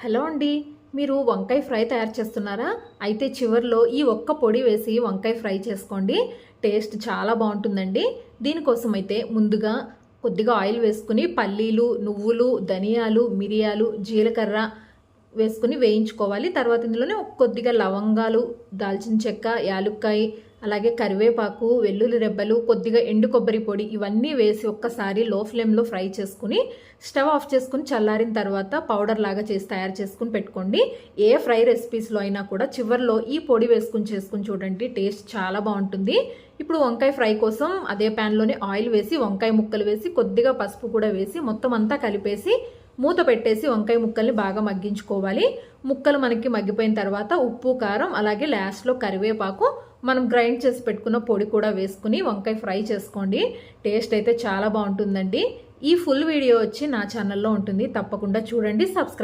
Hello అండి, మీరు వంకాయ ఫ్రై తయారు చేస్తున్నారా? అయితే చివర్లో ఈ ఒక్క పొడి వేసి వంకాయ ఫ్రై చేసుకోండి. టేస్ట్ చాలా బాగుంటుందండి. దీనికోసం అయితే ముందుగా కొద్దిగా ఆయిల్ వేసుకుని పల్లీలు, నువ్వులు, ధనియాలు, మిరియాలు, జీలకర్ర వేసుకుని వేయించుకోవాలి. తర్వాత ఇందులోనే కొద్దిగా లవంగాలు, దాల్చిన చెక్క, యాలుక్కాయ, అలాగే కరివేపాకు, వెల్లుల్లి రెబ్బలు, కొద్దిగా ఎండు కొబ్బరి పొడి ఇవన్నీ వేసి ఒక్కసారి లో ఫ్లేమ్లో ఫ్రై చేసుకుని స్టవ్ ఆఫ్ చేసుకుని చల్లారిన తర్వాత పౌడర్ లాగా చేసి తయారు చేసుకుని పెట్టుకోండి. ఏ ఫ్రై రెసిపీస్లో అయినా కూడా చివర్లో ఈ పొడి వేసుకుని చేసుకుని చూడండి, టేస్ట్ చాలా బాగుంటుంది. ఇప్పుడు వంకాయ ఫ్రై కోసం అదే ప్యాన్లోనే ఆయిల్ వేసి వంకాయ ముక్కలు వేసి కొద్దిగా పసుపు కూడా వేసి మొత్తం అంతా కలిపేసి మూత పెట్టేసి వంకాయ ముక్కల్ని బాగా మగ్గించుకోవాలి. ముక్కలు మనకి మగ్గిపోయిన తర్వాత ఉప్పు, కారం, అలాగే లాస్ట్లో కరివేపాకు, మనం గ్రైండ్ చేసి పెట్టుకున్న పొడి కూడా వేసుకుని వంకాయ ఫ్రై చేసుకోండి. టేస్ట్ అయితే చాలా బాగుంటుందండి. ఈ ఫుల్ వీడియో వచ్చి నా ఛానల్లో ఉంటుంది, తప్పకుండా చూడండి, సబ్స్క్రైబ్